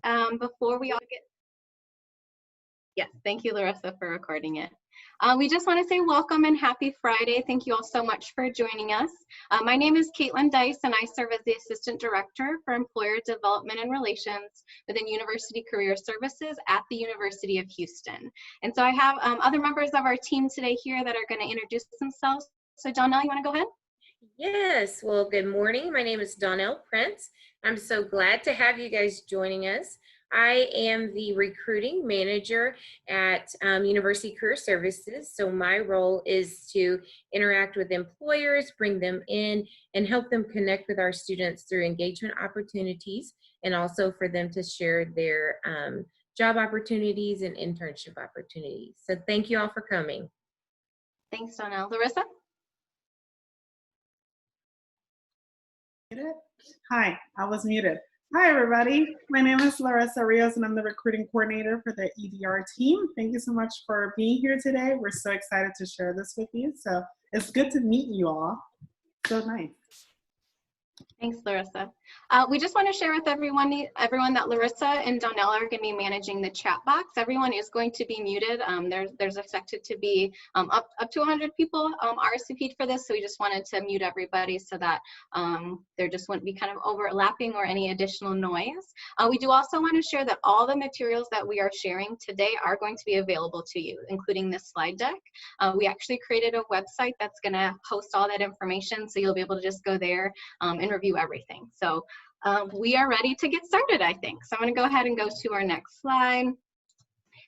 Before we all get, yes, thank you, Larissa, for recording it. We just want to say welcome and happy Friday. Thank you all so much for joining us. My name is Caitlin Dice, and I serve as the Assistant Director for Employer Development and Relations within University Career Services at the University of Houston. And so I have other members of our team today here that are going to introduce themselves. So Donnell, you want to go ahead? Yes, well, good morning. My name is Donnell Prince. I'm so glad to have you guys joining us. I am the recruiting manager at University Career Services. So my role is to interact with employers, bring them in, and help them connect with our students through engagement opportunities, and also for them to share their job opportunities and internship opportunities. So thank you all for coming. Thanks, Donnell. Larissa? Hi, I was muted. Hi, everybody. My name is Larissa Rios, and I'm the recruiting coordinator for the EDR team. Thank you so much for being here today. We're so excited to share this with you. So it's good to meet you all. So nice. Thanks, Larissa. We just want to share with everyone that Larissa and Donnell are going to be managing the chat box. Everyone is going to be muted. There's expected to be up to 100 people RSVP'd for this, so we just wanted to mute everybody so that there just wouldn't be kind of overlapping or any additional noise. We do also want to share that all the materials that we are sharing today are going to be available to you, including this slide deck. We actually created a website that's going to host all that information, so you'll be able to just go there and review everything. So we are ready to get started, I think. So I'm going to go ahead and go to our next slide.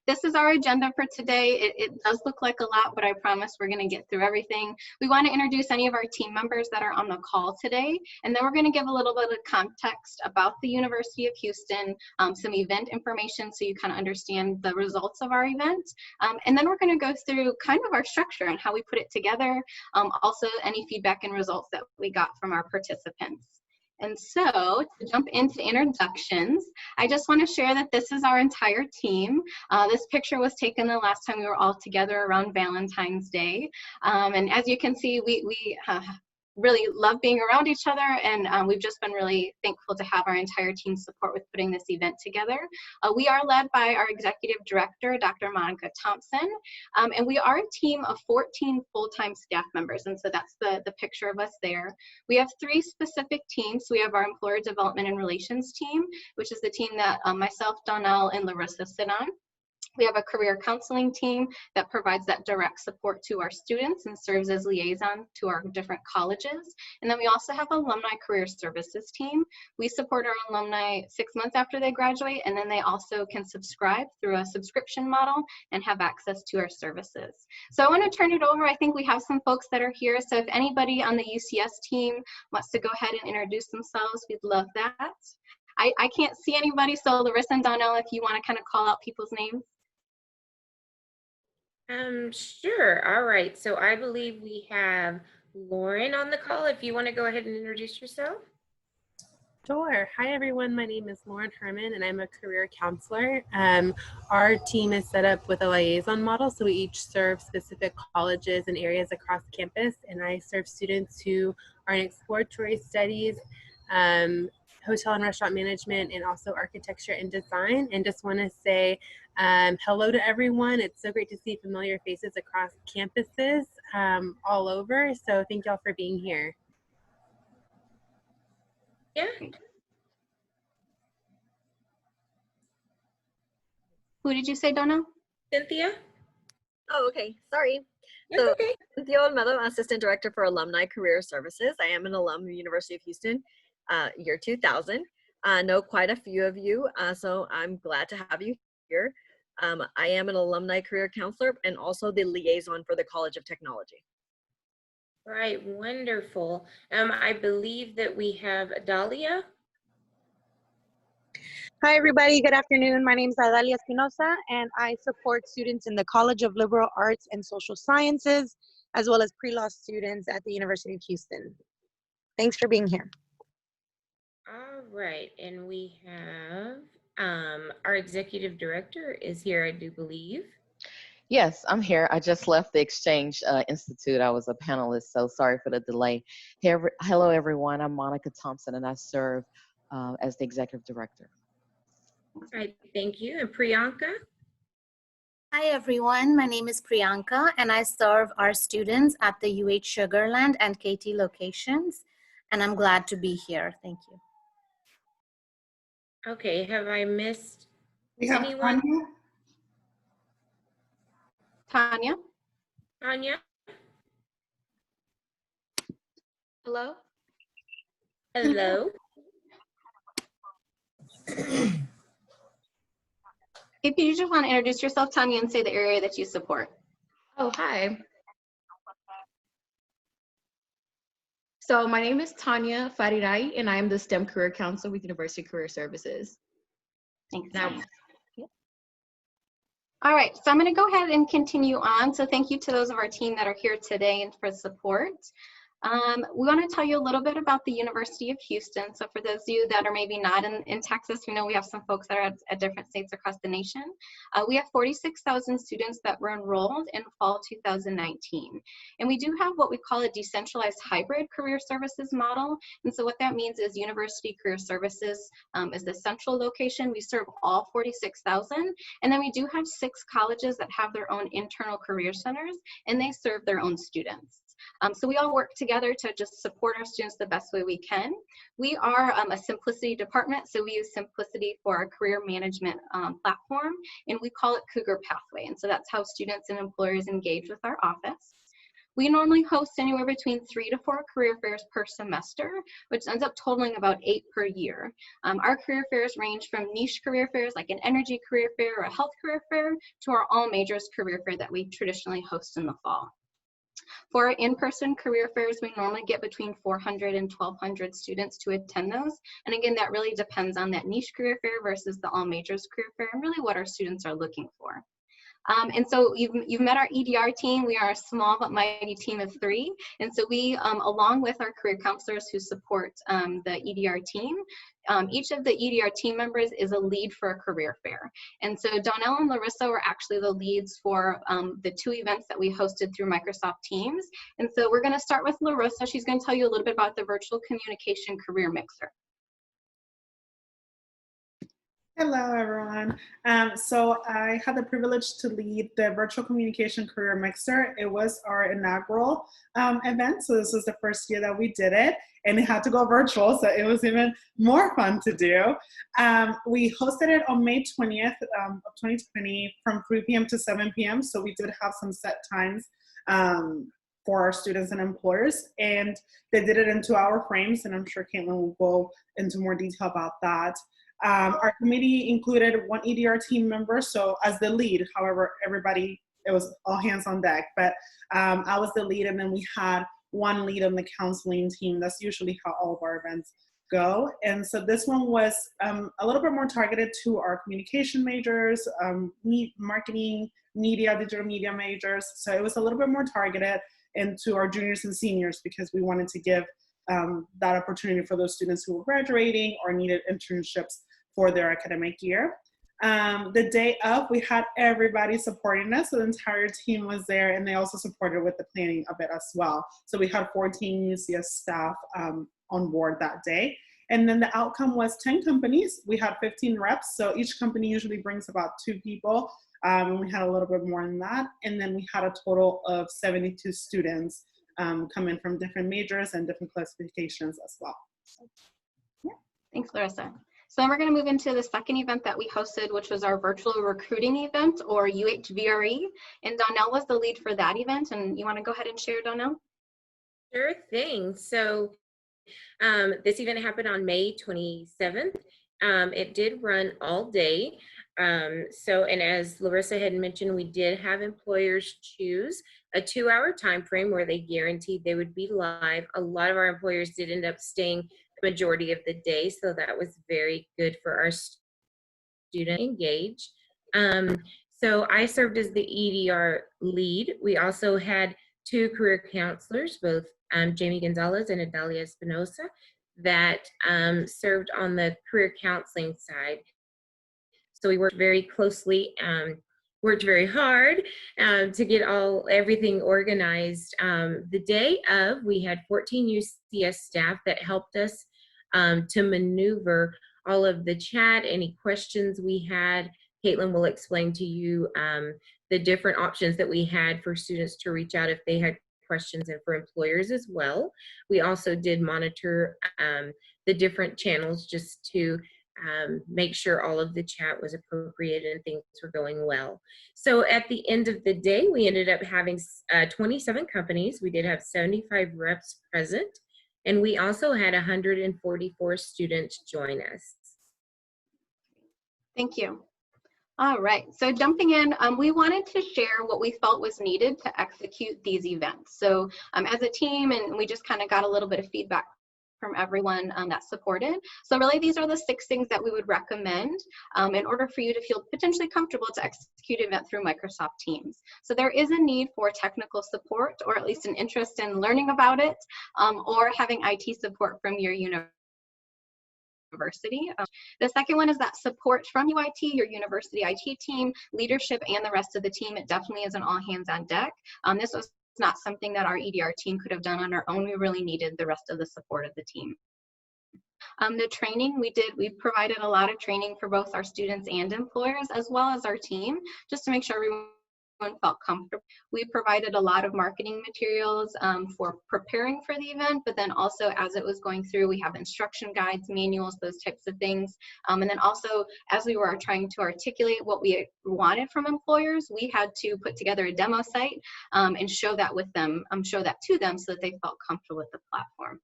This is our agenda for today. It does look like a lot, but I promise we're going to get through everything. We want to introduce any of our team members that are on the call today, and then we're going to give a little bit of context about the University of Houston, some event information so you kind of understand the results of our event, and then we're going to go through kind of our structure and how we put it together, also any feedback and results that we got from our participants. And so to jump into introductions, I just want to share that this is our entire team. This picture was taken the last time we were all together around Valentine's Day. And as you can see, we really love being around each other, and we've just been really thankful to have our entire team support with putting this event together. We are led by our executive director, Dr. Monica Thompson, and we are a team of 14 full-time staff members, and so that's the picture of us there. We have 3 specific teams. We have our Employer Development and Relations team, which is the team that myself, Donnell, and Larissa sit on. We have a career counseling team that provides that direct support to our students and serves as liaison to our different colleges. And then we also have alumni career services team. We support our alumni 6 months after they graduate, and then they also can subscribe through a subscription model and have access to our services. So I want to turn it over. I think we have some folks that are here. So if anybody on the UCS team wants to go ahead and introduce themselves, we'd love that. I can't see anybody, so Larissa and Donnell, if you want to kind of call out people's names. Sure. All right. So I believe we have Lauren on the call. If you want to go ahead and introduce yourself. Sure. Hi, everyone. My name is Lauren Herman, and I'm a career counselor. Our team is set up with a liaison model, so we each serve specific colleges and areas across campus, and I serve students who are in exploratory studies, hotel and restaurant management, and also architecture and design. And just want to say hello to everyone. It's so great to see familiar faces across campuses all over. So thank y'all for being here. Yeah. Who did you say, Donna? Cynthia? Oh, okay. Sorry. That's So, okay. Cynthia Olmedo, Assistant Director for Alumni Career Services. I am an alum of the University of Houston, year 2000. I know quite a few of you, so I'm glad to have you here. I am an alumni career counselor and also the liaison for the College of Technology. Right. Wonderful. I believe that we have Adalia. Hi, everybody. Good afternoon. My name is Adalia Espinosa, and I support students in the College of Liberal Arts and Social Sciences, as well as pre-law students at the University of Houston. Thanks for being here. All right. And we have our executive director is here, I do believe. Yes, I'm here. I just left the Exchange Institute. I was a panelist, so sorry for the delay. Hello, everyone. I'm Monica Thompson, and I serve as the executive director. All right, thank you. And Priyanka? Hi everyone, my name is Priyanka and I serve our students at the UH Sugarland and KT locations, and I'm glad to be here. Thank you. Okay, have I missed We have anyone? Tanya. Tanya? Tanya? Hello? Hello? If you just want to introduce yourself, Tanya, and say the area that you support. Oh, hi. So my name is Tanya Farirai, and I am the STEM Career Counselor with University Career Services. Thanks, Now, Tanya. All right, so I'm going to go ahead and continue on. So thank you to those of our team that are here today and for support. We want to tell you a little bit about the University of Houston. So for those of you that are maybe not in Texas, we know we have some folks that are at different states across the nation. We have 46,000 students that were enrolled in fall 2019. And we do have what we call a decentralized hybrid career services model. And so what that means is University Career Services is the central location. We serve all 46,000. And then we do have 6 colleges that have their own internal career centers, and they serve their own students. So we all work together to just support our students the best way we can. We are a Simplicity department, so we use Simplicity for our career management platform, and we call it Cougar Pathway. And so that's how students and employers engage with our office. We normally host anywhere between 3 to 4 career fairs per semester, which ends up totaling about 8 per year. Our career fairs range from niche career fairs like an energy career fair or a health career fair to our all majors career fair that we traditionally host in the fall. For our in-person career fairs, we normally get between 400 and 1,200 students to attend those. And again, that really depends on that niche career fair versus the all majors career fair and really what our students are looking for. And so you've met our EDR team. We are a small but mighty team of 3. And so we, along with our career counselors who support the EDR team, each of the EDR team members is a lead for a career fair. And so Donnell and Larissa were actually the leads for the 2 events that we hosted through Microsoft Teams. And so we're going to start with Larissa. She's going to tell you a little bit about the virtual communication career mixer. Hello, everyone. So I had the privilege to lead the Virtual Communication Career Mixer. It was our inaugural event, so this was the first year that we did it, and it had to go virtual, so it was even more fun to do. We hosted it on May 20th of 2020 from 3 p.m. to 7 p.m., so we did have some set times for our students and employers, and they did it in 2-hour frames, and I'm sure Caitlin will go into more detail about that. Our committee included 1 EDR team member, so as the lead, however, everybody, it was all hands on deck, but I was the lead, and then we had 1 lead on the counseling team. That's usually how all of our events go. And so this one was a little bit more targeted to our communication majors, marketing, media, digital media majors. So it was a little bit more targeted into our juniors and seniors because we wanted to give that opportunity for those students who were graduating or needed internships for their academic year. The day of, we had everybody supporting us, so the entire team was there, and they also supported with the planning of it as well. So we had 14 UCS staff on board that day. And then the outcome was 10 companies. We had 15 reps, so each company usually brings about 2 people. We had a little bit more than that. And then we had a total of 72 students come in from different majors and different classifications as well. So, yeah. Thanks, Larissa. So then we're going to move into the second event that we hosted, which was our virtual recruiting event, or UHVRE. And Donnell was the lead for that event. And you want to go ahead and share, Donnell? Sure thing. So this event happened on May 27th. It did run all day. And as Larissa had mentioned, we did have employers choose a 2-hour time frame where they guaranteed they would be live. A lot of our employers did end up staying the majority of the day, so that was very good for our student engage. So I served as the EDR lead. We also had 2 career counselors, both Jamie Gonzalez and Adalia Espinosa, that served on the career counseling side. So we worked very closely, worked very hard to get everything organized. The day of, we had 14 UCS staff that helped us to maneuver all of the chat, any questions we had. Caitlin will explain to you the different options that we had for students to reach out if they had questions, and for employers as well. We also did monitor the different channels just to make sure all of the chat was appropriate and things were going well. So at the end of the day, we ended up having 27 companies. We did have 75 reps present, and we also had 144 students join us. Thank you. All right, so jumping in, we wanted to share what we felt was needed to execute these events. So as a team, and we just kind of got a little bit of feedback from everyone that supported. So really these are the 6 things that we would recommend in order for you to feel potentially comfortable to execute an event through Microsoft Teams. So there is a need for technical support, or at least an interest in learning about it, or having IT support from your university. The second one is that support from UIT, your university IT team, leadership, and the rest of the team. It definitely is an all hands on deck. This was not something that our EDR team could have done on our own. We really needed the rest of the support of the team. The training we provided a lot of training for both our students and employers, as well as our team, just to make sure everyone felt comfortable. We provided a lot of marketing materials for preparing for the event, but then also as it was going through, we have instruction guides, manuals, those types of things. And then also, as we were trying to articulate what we wanted from employers, we had to put together a demo site and show that with them, show that to them so that they felt comfortable with the platform.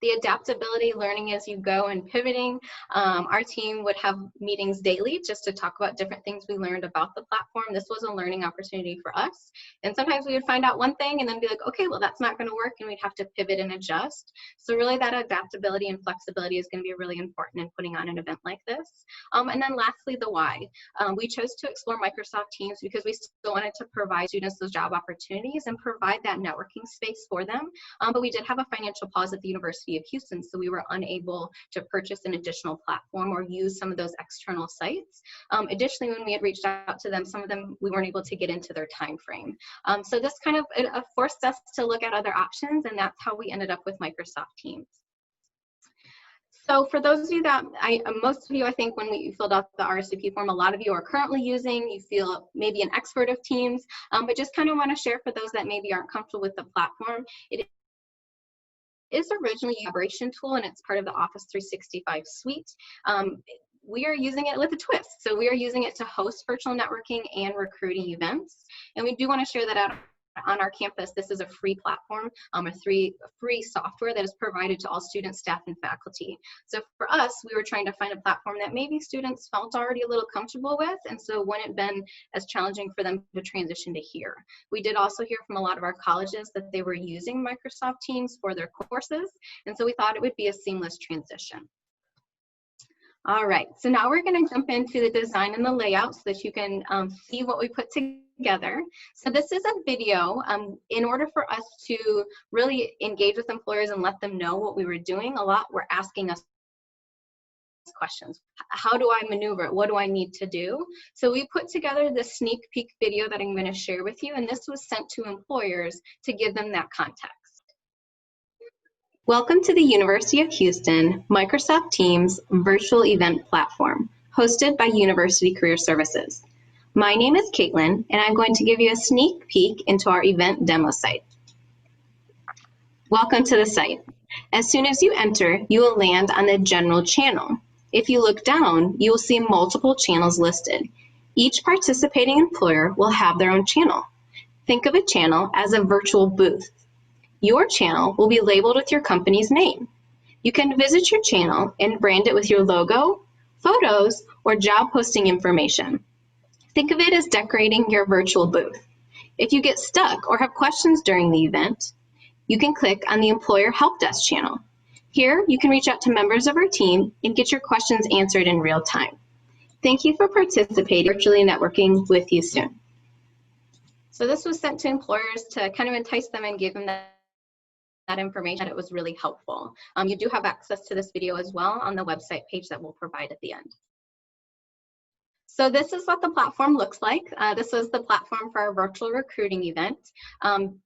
The adaptability, learning as you go, and pivoting. Our team would have meetings daily just to talk about different things we learned about the platform. This was a learning opportunity for us. And sometimes we would find out one thing and then be like, okay, well, that's not going to work, and we'd have to pivot and adjust. So really that adaptability and flexibility is going to be really important in putting on an event like this. And then lastly, the why. We chose to explore Microsoft Teams because we still wanted to provide students those job opportunities and provide that networking space for them. But we did have a financial pause at the University of Houston, so we were unable to purchase an additional platform or use some of those external sites. Additionally, when we had reached out to them, some of them we weren't able to get into their time frame. So this kind of forced us to look at other options, and that's how we ended up with Microsoft Teams. So for those of you that, most of you, I think when you filled out the RSVP form, a lot of you are currently using, you feel maybe an expert of Teams, but just kind of want to share for those that maybe aren't comfortable with the platform. It is originally a collaboration tool, and it's part of the Office 365 suite. We are using it with a twist. So we are using it to host virtual networking and recruiting events. And we do want to share that out on our campus. This is a free platform, a free software that is provided to all students, staff, and faculty. So for us, we were trying to find a platform that maybe students felt already a little comfortable with, and so it wouldn't been as challenging for them to transition to here. We did also hear from a lot of our colleges that they were using Microsoft Teams for their courses, and so we thought it would be a seamless transition. All right, so now we're going to jump into the design and the layout so that you can see what we put together. So this is a video. In order for us to really engage with employers and let them know what we were doing, a lot were asking us questions. How do I maneuver it? What do I need to do? So we put together the sneak peek video that I'm going to share with you, and this was sent to employers to give them that context. Welcome to the University of Houston Microsoft Teams virtual event platform, hosted by University Career Services. My name is Caitlin, and I'm going to give you a sneak peek into our event demo site. Welcome to the site. As soon as you enter, you will land on the general channel. If you look down, you will see multiple channels listed. Each participating employer will have their own channel. Think of a channel as a virtual booth. Your channel will be labeled with your company's name. You can visit your channel and brand it with your logo, photos, or job posting information. Think of it as decorating your virtual booth. If you get stuck or have questions during the event, you can click on the Employer Help Desk channel. Here, you can reach out to members of our team and get your questions answered in real time. Thank you for participating, virtually networking with you soon. So this was sent to employers to kind of entice them and give them that information. That it was really helpful. You do have access to this video as well on the website page that we'll provide at the end. So this is what the platform looks like. This is the platform for our virtual recruiting event.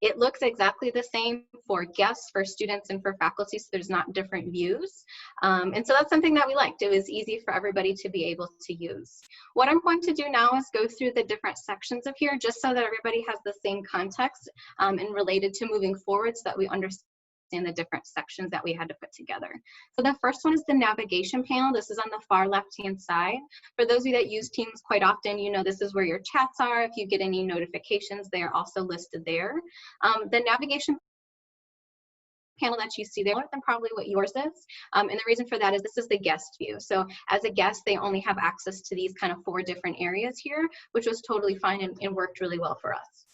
It looks exactly the same for guests, for students, and for faculty, so there's not different views. And so that's something that we liked. It was easy for everybody to be able to use. What I'm going to do now is go through the different sections of here, just so that everybody has the same context and related to moving forward, so that we understand the different sections that we had to put together. So the first one is the navigation panel. This is on the far left-hand side. For those of you that use Teams quite often, you know this is where your chats are. If you get any notifications, they are also listed there. The navigation panel that you see there, more than probably what yours is. And the reason for that is this is the guest view. So as a guest, they only have access to these kind of 4 different areas here, which was totally fine and worked really well for us.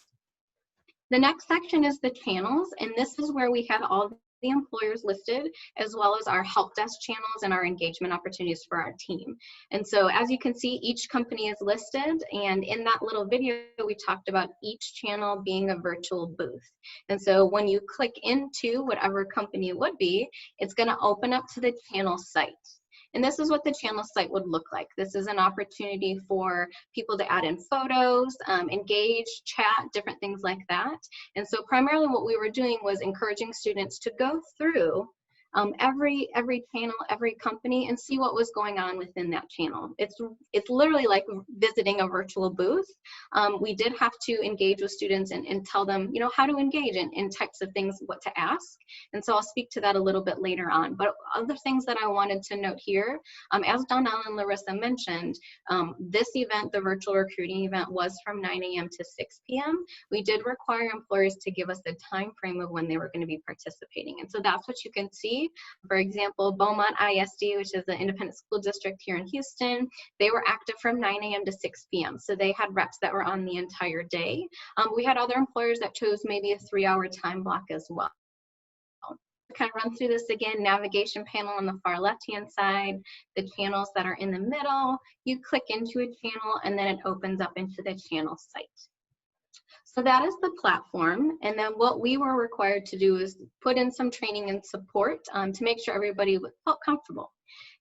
The next section is the channels, and this is where we had all the employers listed, as well as our help desk channels and our engagement opportunities for our team. And so as you can see, each company is listed, and in that little video, we talked about each channel being a virtual booth. And so when you click into whatever company it would be, it's gonna open up to the channel site. And this is what the channel site would look like. This is an opportunity for people to add in photos, engage, chat, different things like that. And so primarily what we were doing was encouraging students to go through every channel, every company, and see what was going on within that channel. It's literally like visiting a virtual booth. We did have to engage with students and tell them, you know, how to engage in types of things, what to ask. And so I'll speak to that a little bit later on. But other things that I wanted to note here, as Donnell and Larissa mentioned, this event, the virtual recruiting event, was from 9 a.m. to 6 p.m. We did require employers to give us a time frame of when they were going to be participating. And so that's what you can see. For example, Beaumont ISD, which is the independent school district here in Houston, they were active from 9 a.m. to 6 p.m. So they had reps that were on the entire day. We had other employers that chose maybe a 3-hour time block as well. Kind of run through this again, navigation panel on the far left-hand side, the channels that are in the middle, you click into a channel and then it opens up into the channel site. So that is the platform, and then what we were required to do is put in some training and support to make sure everybody felt comfortable.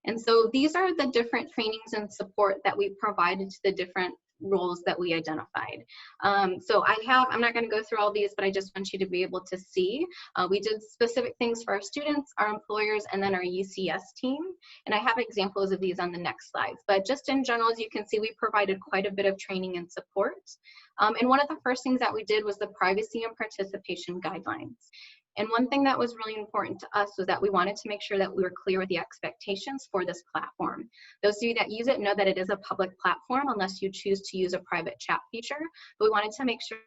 And so these are the different trainings and support that we provided to the different roles that we identified. So I'm not going to go through all these, but I just want you to be able to see. We did specific things for our students, our employers, and then our UCS team. And I have examples of these on the next slides. But just in general, as you can see, we provided quite a bit of training and support. And one of the first things that we did was the privacy and participation guidelines. And one thing that was really important to us was that we wanted to make sure that we were clear with the expectations for this platform. Those of you that use it know that it is a public platform unless you choose to use a private chat feature, but we wanted to make sure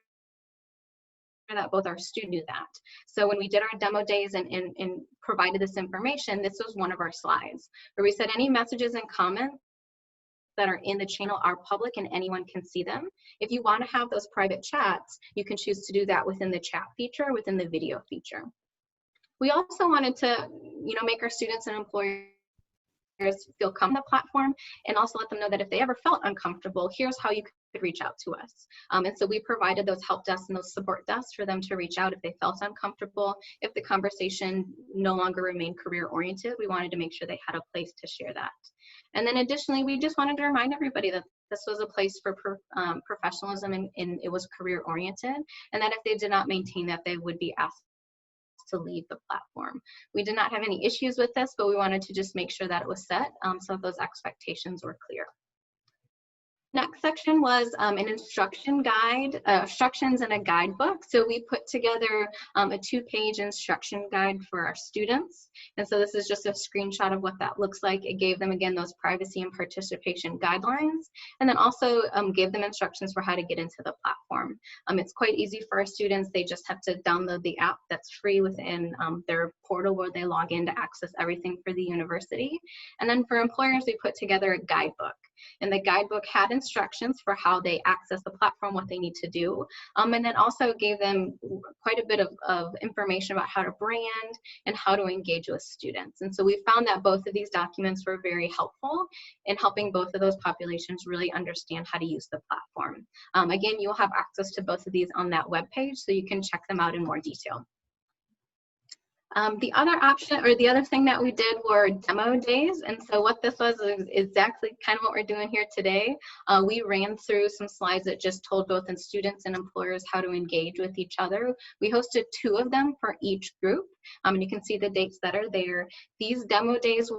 that both our students knew that. So when we did our demo days and provided this information, this was one of our slides where we said any messages and comments that are in the channel are public and anyone can see them. If you want to have those private chats, you can choose to do that within the chat feature, within the video feature. We also wanted to, make our students and employers feel comfortable on the platform, and also let them know that if they ever felt uncomfortable, here's how you could reach out to us. And so we provided those help desks and those support desks for them to reach out if they felt uncomfortable. If the conversation no longer remained career oriented, we wanted to make sure they had a place to share that. And then additionally, we just wanted to remind everybody that this was a place for professionalism and it was career oriented, and that if they did not maintain that, they would be asked to leave the platform. We did not have any issues with this, but we wanted to just make sure that it was set so those expectations were clear. Next section was an instruction guide, instructions and a guidebook. So we put together a 2-page instruction guide for our students. And so this is just a screenshot of what that looks like. It gave them, again, those privacy and participation guidelines, and then also gave them instructions for how to get into the platform. It's quite easy for our students. They just have to download the app that's free within their portal where they log in to access everything for the university. And then for employers, we put together a guidebook. And the guidebook had instructions for how they access the platform, what they need to do, and then also gave them quite a bit of information about how to brand and how to engage with students. And so we found that both of these documents were very helpful in helping both of those populations really understand how to use the platform. Again, you'll have access to both of these on that webpage, so you can check them out in more detail. The other option, or the other thing that we did, were demo days. And so what this was is exactly kind of what we're doing here today. We ran through some slides that just told both the students and employers how to engage with each other. We hosted 2 of them for each group, and you can see the dates that are there. These demo days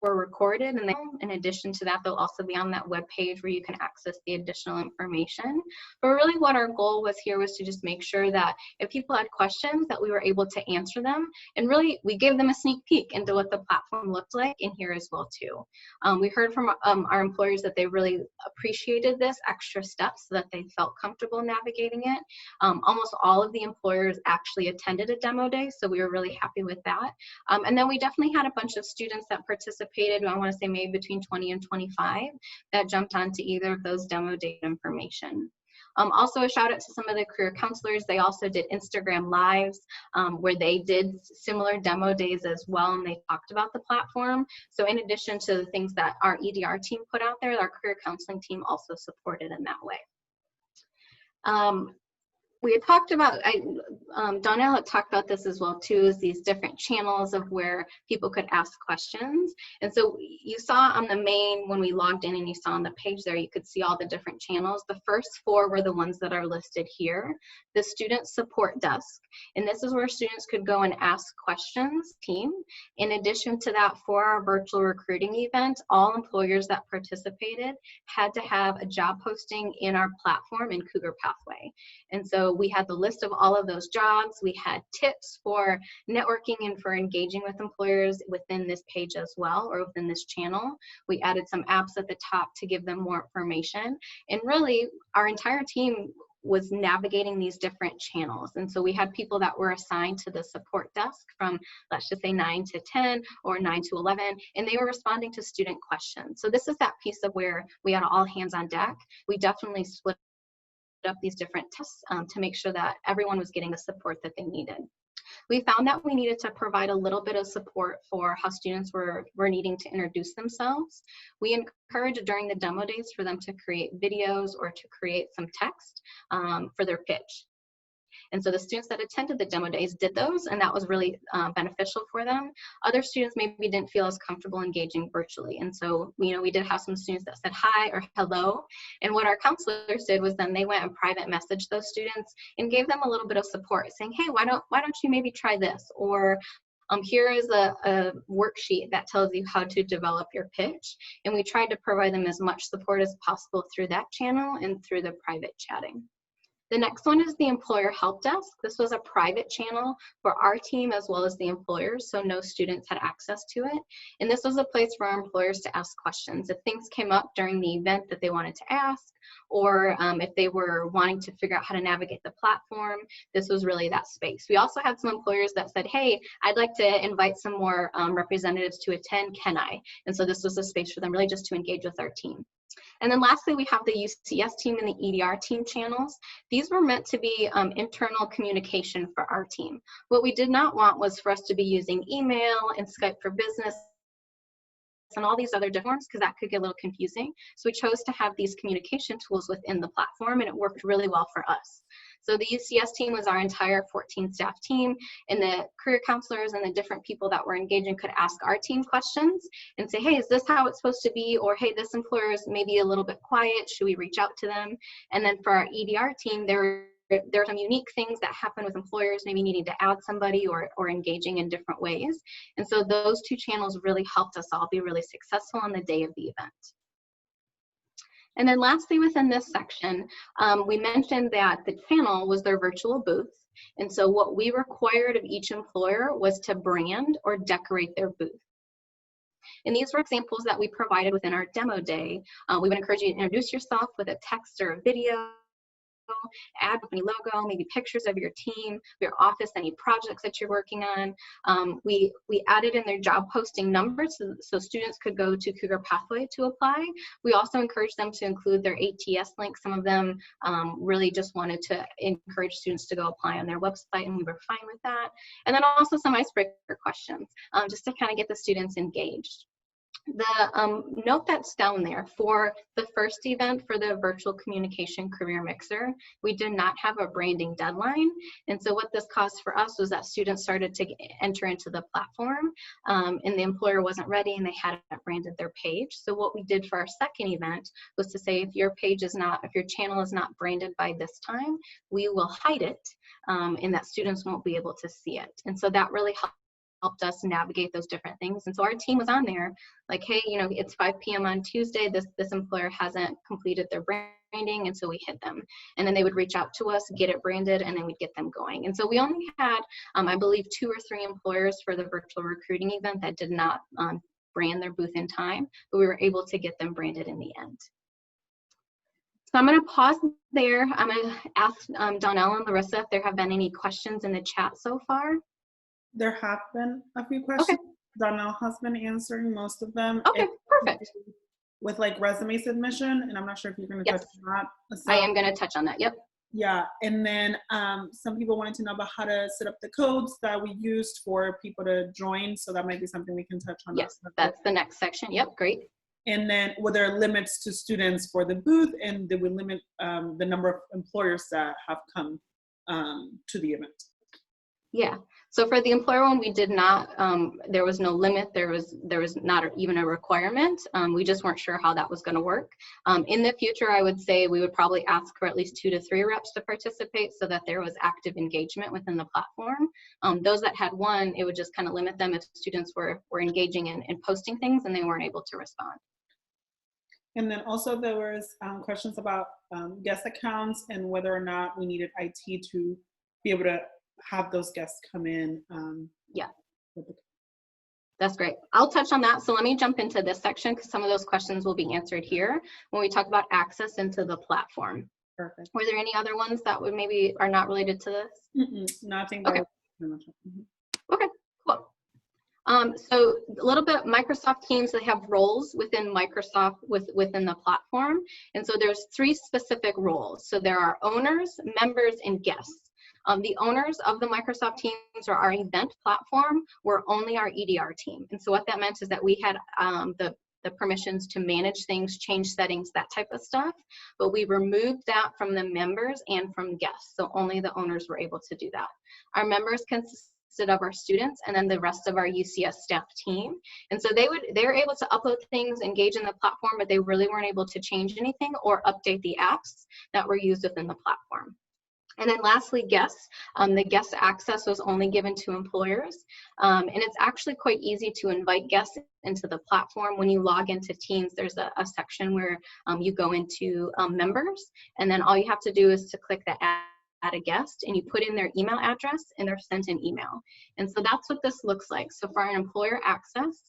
were recorded, and then in addition to that, they'll also be on that web page where you can access the additional information. But really what our goal was here was to just make sure that if people had questions, that we were able to answer them, and really we gave them a sneak peek into what the platform looked like in here as well too. We heard from our employers that they really appreciated this extra step so that they felt comfortable navigating it. Almost all of the employers actually attended a demo day, so we were really happy with that. And then we definitely had a bunch of students that participated. I want to say maybe between 20 and 25 that jumped onto either of those demo day information. Also a shout out to some of the career counselors. They also did Instagram lives where they did similar demo days as well, and they talked about the platform. So in addition to the things that our EDR team put out there, our career counseling team also supported in that way. We had talked about, Donnell had talked about this as well too, is these different channels of where people could ask questions. And so you saw on the main, when we logged in and you saw on the page there, you could see all the different channels. The first 4 were the ones that are listed here. The student support desk, and this is where students could go and ask questions, team. In addition to that, for our virtual recruiting event, all employers that participated had to have a job posting in our platform in Cougar Pathway. And so we had the list of all of those jobs. We had tips for networking and for engaging with employers within this page as well, or within this channel. We added some apps at the top to give them more information. And really, our entire team was navigating these different channels. And so we had people that were assigned to the support desk from, let's just say 9 to 10 or 9 to 11, and they were responding to student questions. So this is that piece of where we had all hands on deck. We definitely split up these different tests to make sure that everyone was getting the support that they needed. We found that we needed to provide a little bit of support for how students were needing to introduce themselves. We encouraged during the demo days for them to create videos or to create some text for their pitch. And so the students that attended the demo days did those, and that was really beneficial for them. Other students maybe didn't feel as comfortable engaging virtually. And so, we did have some students that said hi or hello. And what our counselors did was then they went and private messaged those students and gave them a little bit of support, saying, hey, why don't you maybe try this? Or here is a worksheet that tells you how to develop your pitch. And we tried to provide them as much support as possible through that channel and through the private chatting. The next one is the employer help desk. This was a private channel for our team as well as the employers, so no students had access to it. And this was a place for our employers to ask questions. If things came up during the event that they wanted to ask, or if they were wanting to figure out how to navigate the platform, this was really that space. We also had some employers that said, hey, I'd like to invite some more representatives to attend, can I? And so this was a space for them really just to engage with our team. And then lastly, we have the UCS team and the EDR team channels. These were meant to be internal communication for our team. What we did not want was for us to be using email and Skype for Business and all these other different forms, because that could get a little confusing. So we chose to have these communication tools within the platform, and it worked really well for us. So the UCS team was our entire 14 staff team, and the career counselors and the different people that were engaging could ask our team questions and say, hey, is this how it's supposed to be? Or hey, this employer is maybe a little bit quiet, should we reach out to them? And then for our EDR team, there are some unique things that happen with employers maybe needing to add somebody or engaging in different ways. And so those 2 channels really helped us all be really successful on the day of the event. And then lastly, within this section, we mentioned that the channel was their virtual booth. And so what we required of each employer was to brand or decorate their booth. And these were examples that we provided within our demo day. We would encourage you to introduce yourself with a text or a video, add company logo, maybe pictures of your team, your office, any projects that you're working on. We added in their job posting numbers so students could go to Cougar Pathway to apply. We also encouraged them to include their ATS link. Some of them really just wanted to encourage students to go apply on their website, and we were fine with that. And then also some icebreaker questions just to kind of get the students engaged. The note that's down there for the first event for the virtual communication career mixer, we did not have a branding deadline. And so what this caused for us was that students started to enter into the platform and the employer wasn't ready and they hadn't branded their page. So what we did for our second event was to say, if your page is not, if your channel is not branded by this time, we will hide it and that students won't be able to see it. And so that really helped us navigate those different things. And so our team was on there like, hey, you know, it's 5 p.m. on Tuesday. This employer hasn't completed their branding. And so we hit them. And then they would reach out to us, get it branded, and then we'd get them going. And so we only had, I believe, 2 or 3 employers for the virtual recruiting event that did not brand their booth in time, but we were able to get them branded in the end. So I'm going to pause there. I'm going to ask Donnell and Larissa if there have been any questions in the chat so far. There have been a few questions. Okay. Donnell has been answering most of them. Okay, perfect. With like resume submission, and I'm not sure if you're going to touch on that. So, I am going to touch on that. Yep. Yeah, and then some people wanted to know about how to set up the codes that we used for people to join. So that might be something we can touch on. Yes, that's the next section. Yep, great. And then were there limits to students for the booth, and did we limit the number of employers that have come to the event? Yeah, so for the employer one, we did not, there was no limit, there was not even a requirement. We just weren't sure how that was going to work. In the future, I would say we would probably ask for at least 2 to 3 reps to participate so that there was active engagement within the platform. Those that had 1, it would just kind of limit them if students were engaging in posting things and they weren't able to respond. And then also there was questions about guest accounts and whether or not we needed IT to be able to have those guests come in. Yeah, that's great. I'll touch on that. So let me jump into this section because some of those questions will be answered here when we talk about access into the platform. Perfect. Were there any other ones that would maybe are not related to this? No, I think okay. That was pretty much it. Okay, cool. So a little bit, Microsoft Teams, they have roles within Microsoft within the platform. And so there's 3 specific roles. So there are owners, members, and guests. The owners of the Microsoft Teams or our event platform were only our EDR team. And so what that meant is that we had the permissions to manage things, change settings, that type of stuff. But we removed that from the members and from guests. So only the owners were able to do that. Our members consisted of our students and then the rest of our UCS staff team. And so they were able to upload things, engage in the platform, but they really weren't able to change anything or update the apps that were used within the platform. And then lastly, guests. The guest access was only given to employers. And it's actually quite easy to invite guests into the platform. When you log into Teams, there's a section where you go into members. And then all you have to do is to click the add a guest and you put in their email address and they're sent an email. And so that's what this looks like. So for our employer access,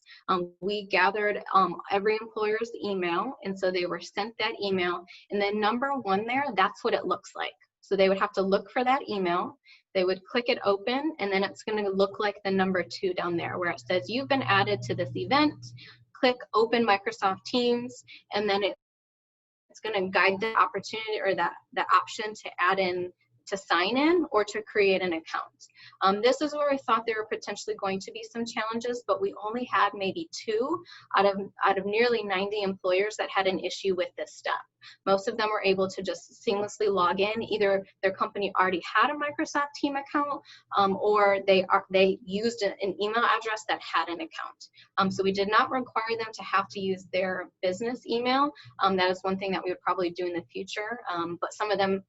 we gathered every employer's email. And so they were sent that email. And then number 1 there, that's what it looks like. So they would have to look for that email, they would click it open, and then it's going to look like the number 2 down there where it says you've been added to this event, click open Microsoft Teams, and then it's going to guide the opportunity or the option to add in, to sign in or to create an account. This is where we thought there were potentially going to be some challenges, but we only had maybe 2 out of nearly 90 employers that had an issue with this step. Most of them were able to just seamlessly log in. Either their company already had a Microsoft Team account or they used an email address that had an account. So we did not require them to have to use their business email. That is one thing that we would probably do in the future, but some of them,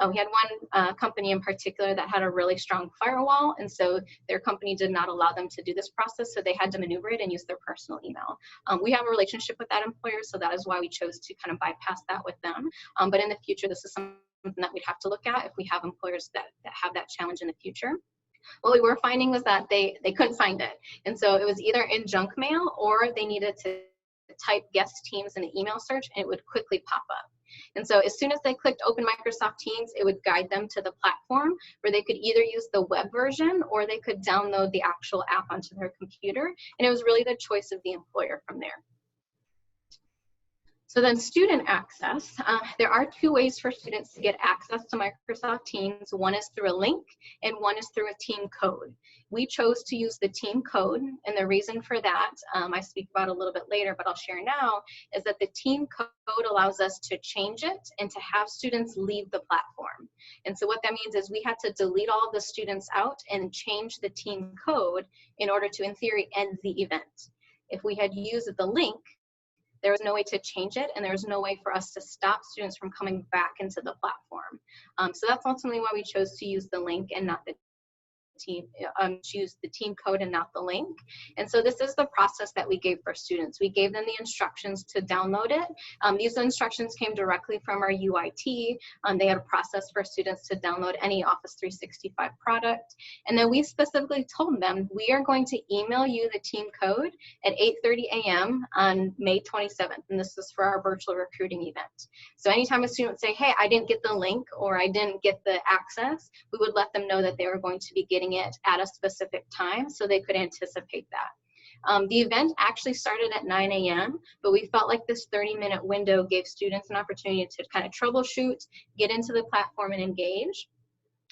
we had one company in particular that had a really strong firewall, and so their company did not allow them to do this process, so they had to maneuver it and use their personal email. We have a relationship with that employer, so that is why we chose to kind of bypass that with them. But in the future, this is something that we'd have to look at if we have employers that have that challenge in the future. What we were finding was that they couldn't find it, and so it was either in junk mail or they needed to type guest teams in the email search and it would quickly pop up. And so as soon as they clicked open Microsoft Teams, it would guide them to the platform where they could either use the web version or they could download the actual app onto their computer. And it was really the choice of the employer from there. So then student access, there are two ways for students to get access to Microsoft Teams. One is through a link and one is through a team code. We chose to use the team code, and the reason for that, I speak about a little bit later, but I'll share now, is that the team code allows us to change it and to have students leave the platform. And so what that means is we had to delete all of the students out and change the team code in order to, in theory, end the event. If we had used the link, there was no way to change it, and there was no way for us to stop students from coming back into the platform. So that's ultimately why we chose to use the link and not the team, choose the team code and not the link. And so this is the process that we gave for students. We gave them the instructions to download it. These instructions came directly from our UIT. They had a process for students to download any Office 365 product. And then we specifically told them, we are going to email you the team code at 8:30 a.m. on May 27th. And this is for our virtual recruiting event. So anytime a student would say, hey, I didn't get the link or I didn't get the access, we would let them know that they were going to be getting it at a specific time so they could anticipate that. The event actually started at 9 a.m., but we felt like this 30-minute window gave students an opportunity to kind of troubleshoot, get into the platform and engage.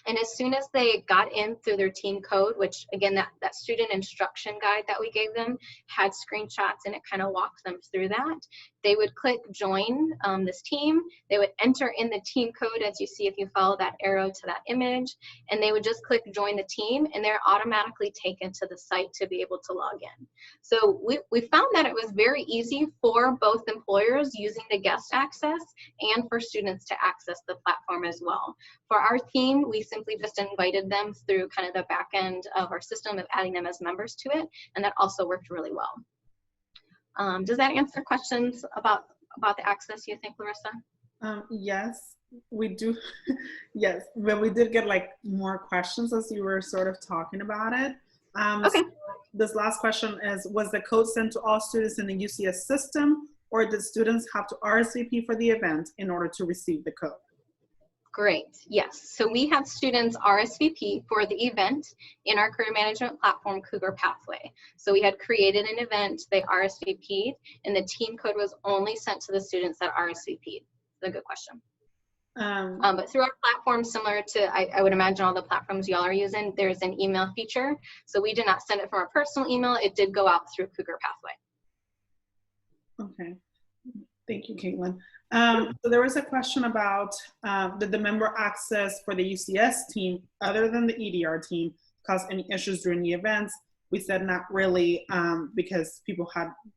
And as soon as they got in through their team code, which again, that student instruction guide that we gave them had screenshots and it kind of walks them through that, they would click join this team. They would enter in the team code, as you see if you follow that arrow to that image, and they would just click join the team and they're automatically taken to the site to be able to log in. So we found that it was very easy for both employers using the guest access and for students to access the platform as well. For our team, we simply just invited them through kind of the back end of our system of adding them as members to it, and that also worked really well. Does that answer questions about the access, you think, Larissa? Yes, we do. Yes, but we did get like more questions as you were sort of talking about it. Okay. So this last question is, was the code sent to all students in the UCS system, or did students have to RSVP for the event in order to receive the code? Great, yes. So we had students RSVP for the event in our career management platform, Cougar Pathway. So we had created an event, they RSVP'd, and the team code was only sent to the students that RSVP'd. That's a good question. But through our platform, similar to, I would imagine all the platforms y'all are using, there's an email feature. So we did not send it from our personal email. It did go out through Cougar Pathway. Okay, thank you, Caitlin. So there was a question about did the member access for the UCS team, other than the EDR team, cause any issues during the events? We said not really, because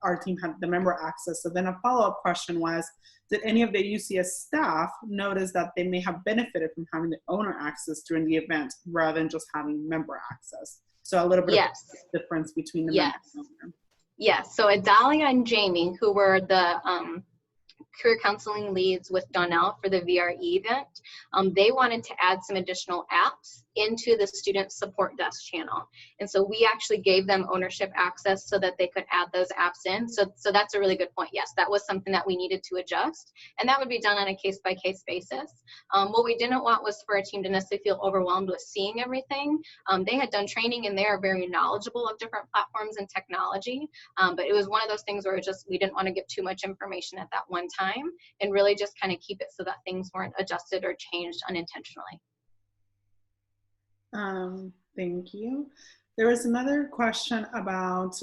our team had the member access. So then a follow-up question was, did any of the UCS staff notice that they may have benefited from having the owner access during the event rather than just having member access? So a little bit of a difference between the member and owner. Yes, so Adalia and Jamie, who were the career counseling leads with Donnell for the VRE event, they wanted to add some additional apps into the student support desk channel. And so we actually gave them ownership access so that they could add those apps in. So that's a really good point. Yes, that was something that we needed to adjust, and that would be done on a case-by-case basis. What we didn't want was for a team to necessarily feel overwhelmed with seeing everything. They had done training and they are very knowledgeable of different platforms and technology, but it was one of those things where we didn't want to give too much information at that one time, and really just kind of keep it so that things weren't adjusted or changed unintentionally. Thank you. There was another question about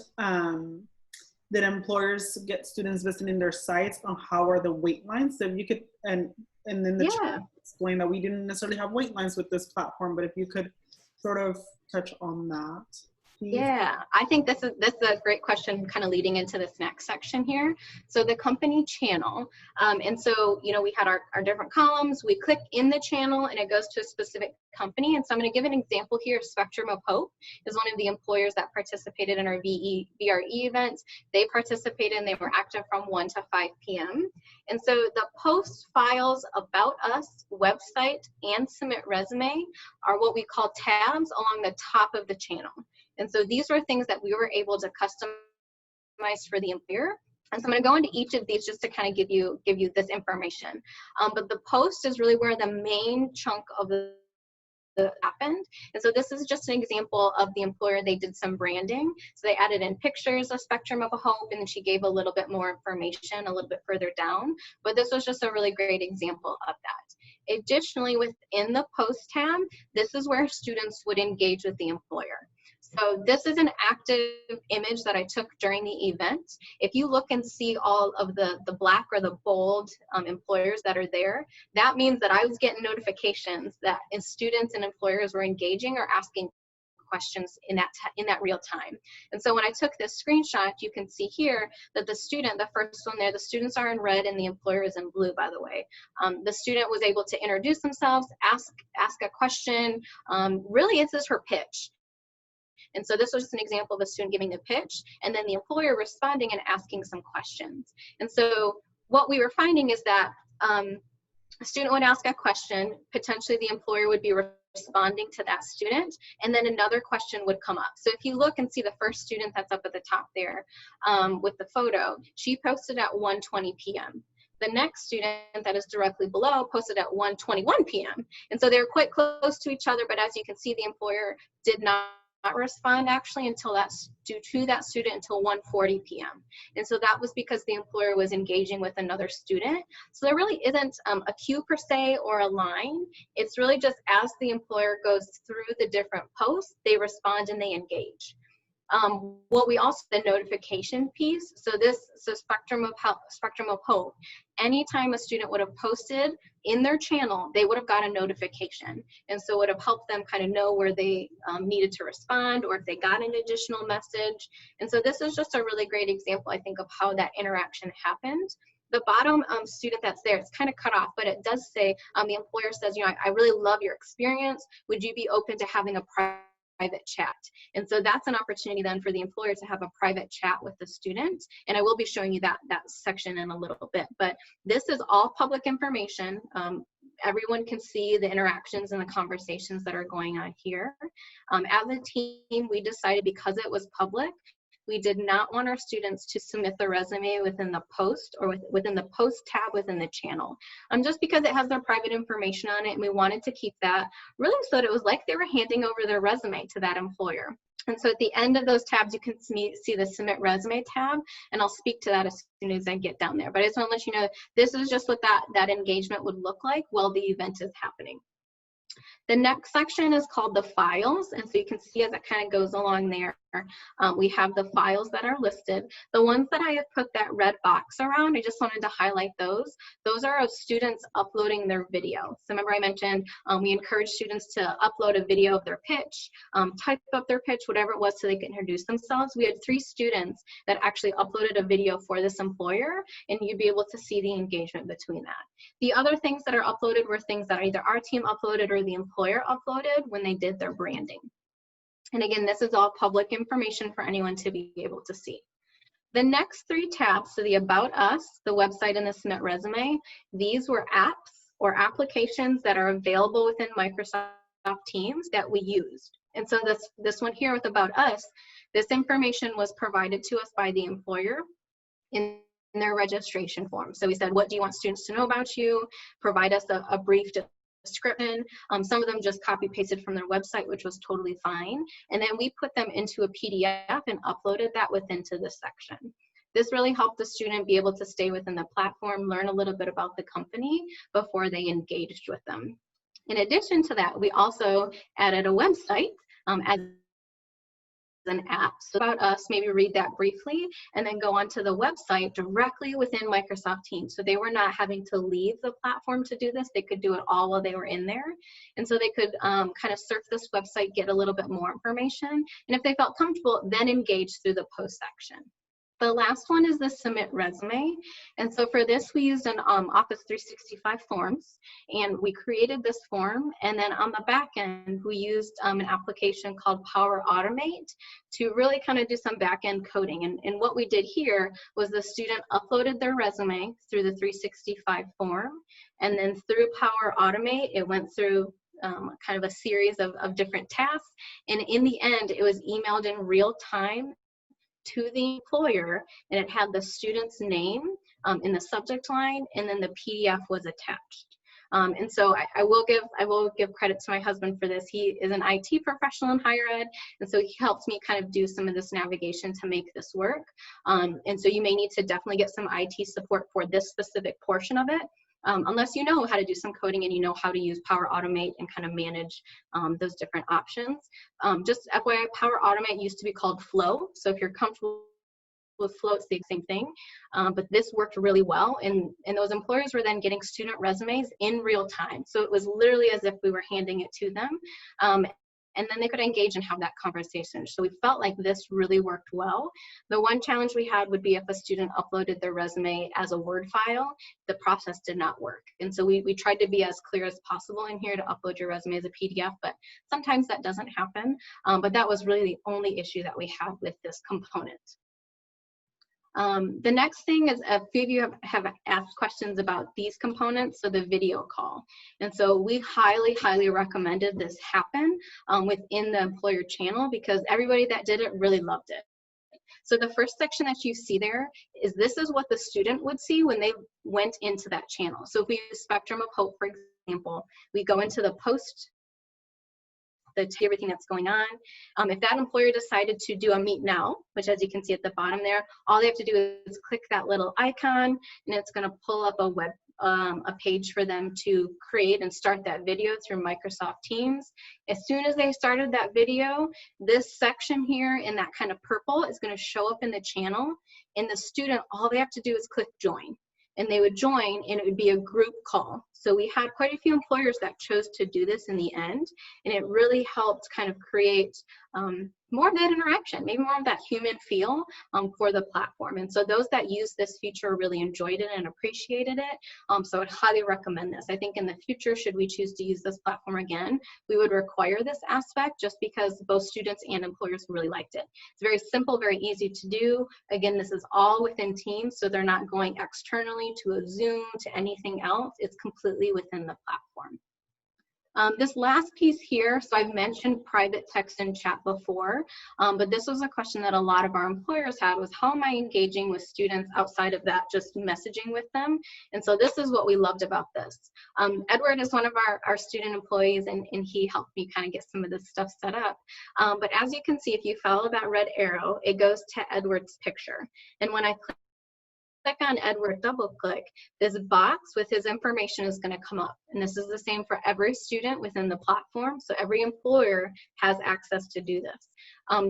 did employers get students visiting their sites, on how are the wait lines? So if you could, and then the chat explain that we didn't necessarily have wait lines with this platform, but if you could sort of touch on that. Yeah, I think this is a great question kind of leading into this next section here. So the company channel, and so, you know, we had our different columns. We click in the channel and it goes to a specific company. And so I'm going to give an example here. Spectrum of Hope is one of the employers that participated in our VRE event. They participated and they were active from 1 to 5 p.m. And so the post, files, about us, website, and submit resume are what we call tabs along the top of the channel. And so these were things that we were able to customize for the employer. And so I'm going to go into each of these just to kind of give you this information. But the post is really where the main chunk of the happened. And so this is just an example of the employer. They did some branding. So they added in pictures of Spectrum of Hope, and then she gave a little bit more information a little bit further down. But this was just a really great example of that. Additionally, within the post tab, this is where students would engage with the employer. So this is an active image that I took during the event. If you look and see all of the black or the bold employers that are there, that means that I was getting notifications that students and employers were engaging or asking questions in that real time. And so when I took this screenshot, you can see here that the student, the first one there, the students are in red and the employer is in blue, by the way. The student was able to introduce themselves, ask a question. Really, this is her pitch. And so this was just an example of a student giving a pitch and then the employer responding and asking some questions. And so what we were finding is that a student would ask a question, potentially the employer would be responding to that student, and then another question would come up. So if you look and see the first student that's up at the top there with the photo, she posted at 1:20 p.m. The next student that is directly below posted at 1:21 p.m. And so they're quite close to each other, but as you can see, the employer did not respond actually until due to that student until 1:40 p.m. And so that was because the employer was engaging with another student. So there really isn't a queue per se or a line. It's really just as the employer goes through the different posts, they respond and they engage. What we also, the notification piece, so Spectrum of Hope, anytime a student would have posted in their channel, they would have got a notification. And so it would have helped them kind of know where they needed to respond or if they got an additional message. And so this is just a really great example, I think, of how that interaction happened. The bottom student that's there, it's kind of cut off, but it does say, the employer says, you know, I really love your experience. Would you be open to having a private chat? And so that's an opportunity then for the employer to have a private chat with the student. And I will be showing you that section in a little bit, but this is all public information. Everyone can see the interactions and the conversations that are going on here. As a team, we decided because it was public, we did not want our students to submit the resume within the post or within the post tab within the channel. Just because it has their private information on it, and we wanted to keep that really so that it was like they were handing over their resume to that employer. And so at the end of those tabs, you can see the Submit Resume tab, and I'll speak to that as soon as I get down there. But I just want to let you know, this is just what that engagement would look like while the event is happening. The next section is called the files, and so you can see as it kind of goes along there, we have the files that are listed. The ones that I have put that red box around, I just wanted to highlight those. Those are of students uploading their video. So remember I mentioned we encourage students to upload a video of their pitch, type up their pitch, whatever it was, so they could introduce themselves. We had 3 students that actually uploaded a video for this employer, and you'd be able to see the engagement between that. The other things that are uploaded were things that either our team uploaded or the employer uploaded when they did their branding. And again, this is all public information for anyone to be able to see. The next 3 tabs, so the About Us, the website, and the Submit Resume, these were apps or applications that are available within Microsoft Teams that we used. And so this one here with About Us, this information was provided to us by the employer in their registration form. So we said, what do you want students to know about you? Provide us a brief description. Some of them just copy pasted from their website, which was totally fine. And then we put them into a PDF and uploaded that within this section. This really helped the student be able to stay within the platform, learn a little bit about the company before they engaged with them. In addition to that, we also added a website as an app. So About Us, maybe read that briefly and then go onto the website directly within Microsoft Teams. So they were not having to leave the platform to do this. They could do it all while they were in there. And so they could kind of surf this website, get a little bit more information. And if they felt comfortable, then engage through the post section. The last one is the Submit Resume. And so for this, we used an Office 365 forms, and we created this form. And then on the back end, we used an application called Power Automate to really kind of do some back end coding. And what we did here was the student uploaded their resume through the 365 form. And then through Power Automate, it went through kind of a series of different tasks. And in the end, it was emailed in real time to the employer, and it had the student's name in the subject line, and then the PDF was attached. And so I will give credit to my husband for this. He is an IT professional in higher ed, and so he helped me kind of do some of this navigation to make this work. And so you may need to definitely get some IT support for this specific portion of it. Unless you know how to do some coding and you know how to use Power Automate and kind of manage those different options. Just FYI, Power Automate used to be called Flow. So if you're comfortable with Flow, it's the same thing. But this worked really well. And those employers were then getting student resumes in real time. So it was literally as if we were handing it to them. And then they could engage and have that conversation. So we felt like this really worked well. The one challenge we had would be if a student uploaded their resume as a Word file, the process did not work. And so we tried to be as clear as possible in here to upload your resume as a PDF, but sometimes that doesn't happen. But that was really the only issue that we have with this component. The next thing is a few of you have asked questions about these components, so the video call. And so we highly, highly recommended this happen within the employer channel because everybody that did it really loved it. So the first section that you see there is this is what the student would see when they went into that channel. So if we use Spectrum of Hope, for example, we go into the post, everything that's going on. If that employer decided to do a meet now, which as you can see at the bottom there, all they have to do is click that little icon and it's going to pull up a page for them to create and start that video through Microsoft Teams. As soon as they started that video, this section here in that kind of purple is going to show up in the channel, and the student, all they have to do is click join. And they would join and it would be a group call. So we had quite a few employers that chose to do this in the end, and it really helped kind of create more of that interaction, maybe more of that human feel for the platform. And so those that use this feature really enjoyed it and appreciated it. So I'd highly recommend this. I think in the future, should we choose to use this platform again, we would require this aspect just because both students and employers really liked it. It's very simple, very easy to do. Again, this is all within Teams, so they're not going externally to a Zoom, to anything else. It's completely within the platform. This last piece here, so I've mentioned private text and chat before, but this was a question that a lot of our employers had was how am I engaging with students outside of that, just messaging with them? And so this is what we loved about this. Edward is one of our student employees, and he helped me kind of get some of this stuff set up. But as you can see, if you follow that red arrow, it goes to Edward's picture. And when I click on Edward, double click, this box with his information is going to come up. And this is the same for every student within the platform. So every employer has access to do this.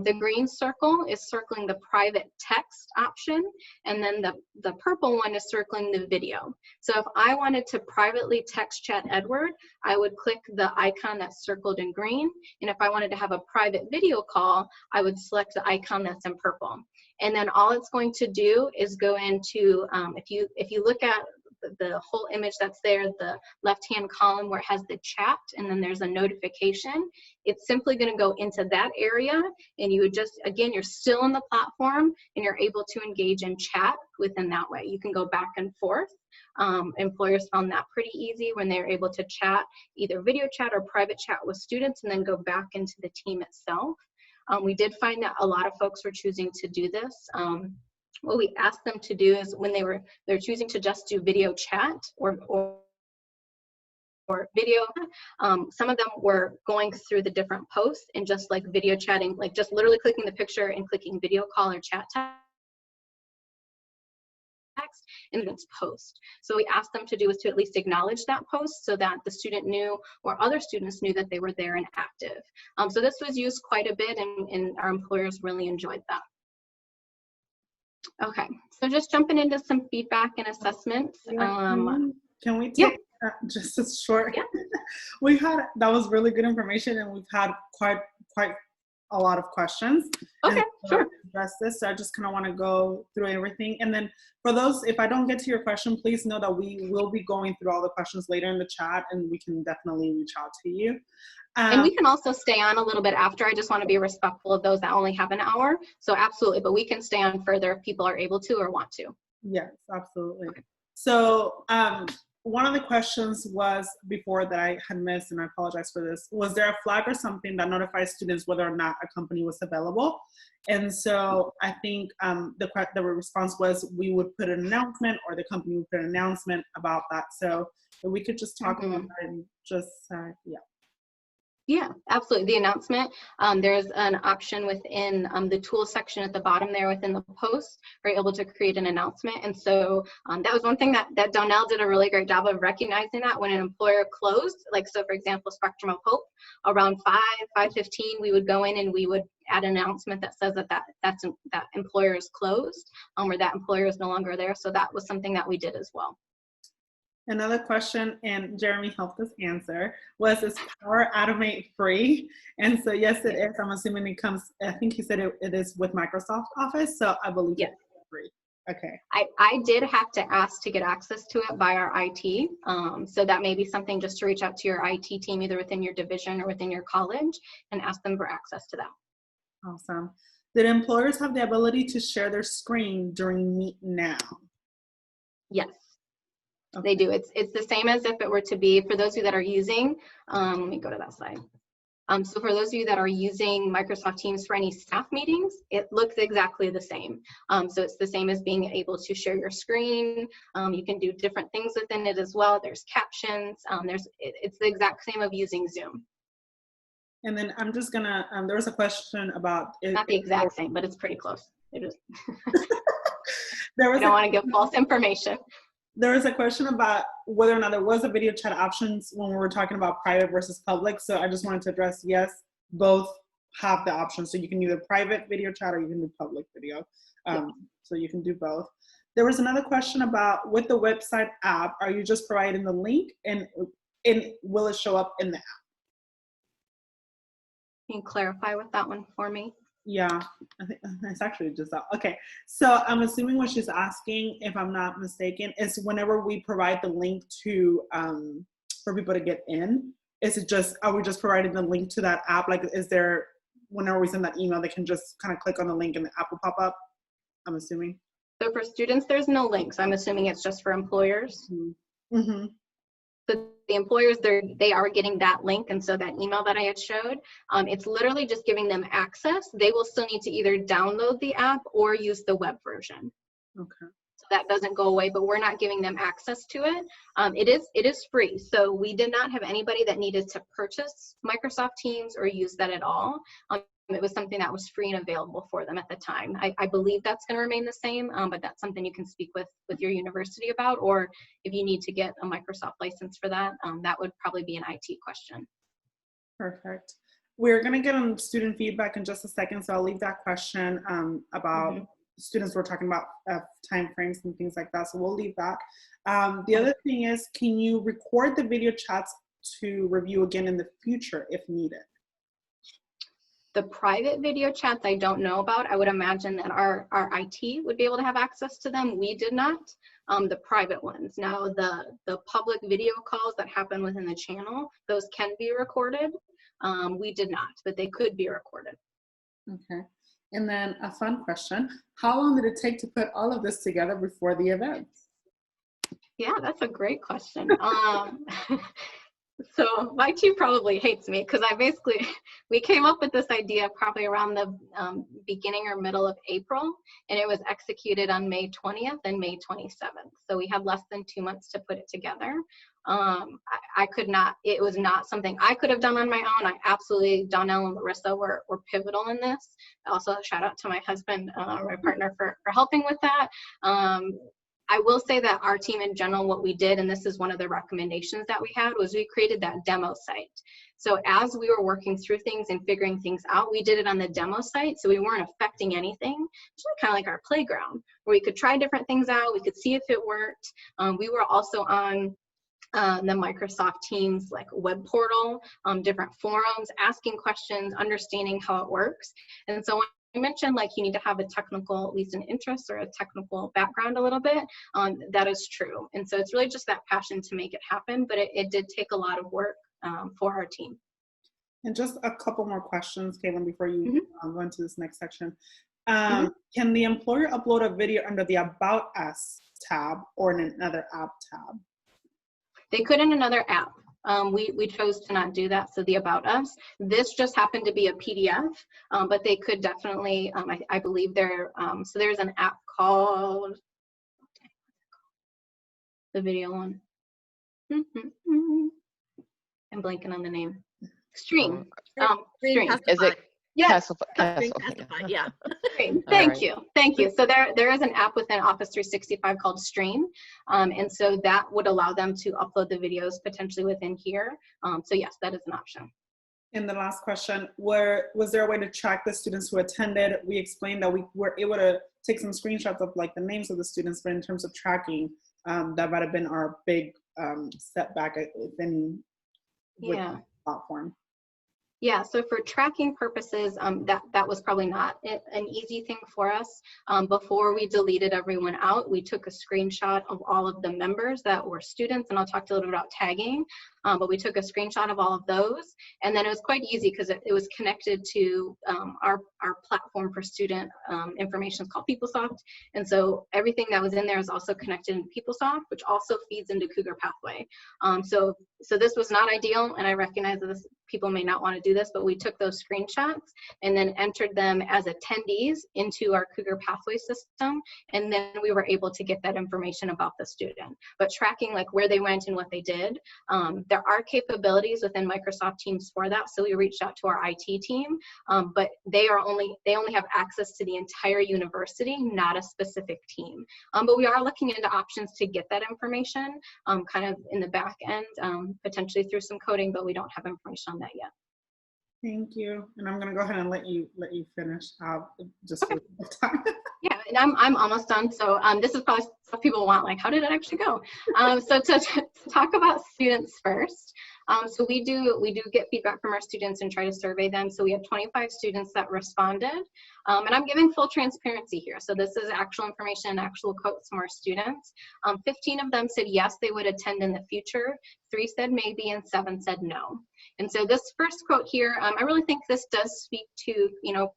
The green circle is circling the private text option, and then the purple one is circling the video. So if I wanted to privately text chat Edward, I would click the icon that's circled in green. And if I wanted to have a private video call, I would select the icon that's in purple. And then all it's going to do is go into, if you look at the whole image that's there, the left-hand column where it has the chat, and then there's a notification, it's simply going to go into that area, and you would just, again, you're still in the platform, and you're able to engage in chat within that way. You can go back and forth. Employers found that pretty easy when they were able to chat, either video chat or private chat with students, and then go back into the team itself. We did find that a lot of folks were choosing to do this. What we asked them to do is when they're choosing to just do video chat or video, some of them were going through the different posts and just like video chatting, like just literally clicking the picture and clicking video call or chat text and it's post. So we asked them to do is to at least acknowledge that post so that the student knew or other students knew that they were there and active. So this was used quite a bit, and our employers really enjoyed that. Okay, so just jumping into some feedback and assessments. Can we take just a short? Yeah. That was really good information, and we've had quite a lot of questions. Okay, sure. Address this, so I just kind of want to go through everything. And then for those, if I don't get to your question, please know that we will be going through all the questions later in the chat, and we can definitely reach out to you. And we can also stay on a little bit after. I just want to be respectful of those that only have an hour. So absolutely, but we can stay on further if people are able to or want to. Yes, absolutely. Okay. So one of the questions was before that I had missed, and I apologize for this, was there a flag or something that notifies students whether or not a company was available? And so I think the response was we would put an announcement, or the company would put an announcement about that. So if we could just talk about that and just, yeah. Yeah, absolutely. The announcement, there's an option within the tools section at the bottom there within the post. We're able to create an announcement. And so that was one thing that Donnell did a really great job of recognizing, that when an employer closed, like, so for example, Spectrum of Hope, around 5:15, we would go in and we would add an announcement that says that employer is closed, or that employer is no longer there. So that was something that we did as well. Another question, and Jeremy helped us answer, was, is Power Automate free? And so yes, it is. I'm assuming it comes, I think he said it is with Microsoft Office, so I believe yes. It's free. Okay. I did have to ask to get access to it by our IT. So that may be something just to reach out to your IT team, either within your division or within your college, and ask them for access to that. Awesome. Did employers have the ability to share their screen during Meet Now? Yes. Okay. They do. It's the same as if it were to be, for those of you that are using, let me go to that slide. So for those of you that are using Microsoft Teams for any staff meetings, it looks exactly the same. So it's the same as being able to share your screen. You can do different things within it as well. There's captions. It's the exact same of using Zoom. And then I'm just gonna, there was a question about. Not the exact same, but it's pretty close. It is. There was I don't want to give false information. There was a question about whether or not there was a video chat options when we were talking about private versus public. So I just wanted to address, yes, both have the option. So you can do the private video chat or you can do public video. So you can do both. There was another question about, with the website app, are you just providing the link and will it show up in the app? Can you clarify with that one for me? Yeah, I think it's actually just that. Okay, so I'm assuming what she's asking, if I'm not mistaken, is whenever we provide the link to for people to get in, is it just, are we just providing the link to that app? Like, is there, whenever we send that email, they can just kind of click on the link and the app will pop up? I'm assuming. So for students, there's no links. I'm assuming it's just for employers. Mm-hmm. So the employers, they are getting that link, and so that email that I had showed, it's literally just giving them access. They will still need to either download the app or use the web version. Okay. So that doesn't go away, but we're not giving them access to it. It is free. So we did not have anybody that needed to purchase Microsoft Teams or use that at all. It was something that was free and available for them at the time. I believe that's going to remain the same, but that's something you can speak with your university about, or if you need to get a Microsoft license for that, that would probably be an IT question. Perfect. We're going to get on student feedback in just a second, so I'll leave that question about students were talking about time frames and things like that, so we'll leave that. The other thing is, can you record the video chats to review again in the future if needed? The private video chats I don't know about. I would imagine that our IT would be able to have access to them. We did not. The private ones. Now the public video calls that happen within the channel, those can be recorded. We did not, but they could be recorded. Okay. And then a fun question. How long did it take to put all of this together before the event? Yeah, that's a great question. So my team probably hates me because we came up with this idea probably around the beginning or middle of April, and it was executed on May 20th and May 27th. So we had less than 2 months to put it together. I could not, it was not something I could have done on my own. Donnell and Larissa were pivotal in this. Also, shout out to my husband, my partner, for helping with that. I will say that our team in general, what we did, and this is one of the recommendations that we had, was we created that demo site. So as we were working through things and figuring things out, we did it on the demo site, so we weren't affecting anything. It's kind of like our playground, where we could try different things out, we could see if it worked. We were also on the Microsoft Teams like web portal, different forums, asking questions, understanding how it works. And so I mentioned like you need to have a technical, at least an interest or a technical background a little bit. That is true. And so it's really just that passion to make it happen, but it did take a lot of work for our team. And just a couple more questions, Caitlin, before you go into this next section. Can the employer upload a video under the About Us tab or in another app tab? They could in another app. We chose to not do that, so the About Us. This just happened to be a PDF, but they could definitely, I believe so there's an app called, the video one. I'm blanking on the name. Stream. Stream. Is it Yes. Castle? Yeah. Stream. Thank you. So there is an app within Office 365 called Stream, and so that would allow them to upload the videos potentially within here. So yes, that is an option. And the last question, was there a way to track the students who attended? We explained that we were able to take some screenshots of like the names of the students, but in terms of tracking, that might have been our big setback within the platform. Yeah, so for tracking purposes, that was probably not an easy thing for us. Before we deleted everyone out, we took a screenshot of all of the members that were students, and I'll talk a little bit about tagging, but we took a screenshot of all of those, and then it was quite easy because it was connected to our platform for student information is called PeopleSoft, and so everything that was in there is also connected in PeopleSoft, which also feeds into Cougar Pathway. So this was not ideal, and I recognize that people may not want to do this, but we took those screenshots and then entered them as attendees into our Cougar Pathway system, and then we were able to get that information about the student. But tracking like where they went and what they did, there are capabilities within Microsoft Teams for that, so we reached out to our IT team, but they only have access to the entire university, not a specific team. But we are looking into options to get that information kind of in the back end, potentially through some coding, but we don't have information on that yet. Thank you. And I'm going to go ahead and let you finish just for time. Yeah, and I'm almost done. So this is probably what people want, like, how did it actually go? So to talk about students first. So we do get feedback from our students and try to survey them. So we have 25 students that responded. And I'm giving full transparency here. So this is actual information, actual quotes from our students. 15 of them said yes, they would attend in the future. 3 said maybe, and 7 said no. And so this first quote here, I really think this does speak to,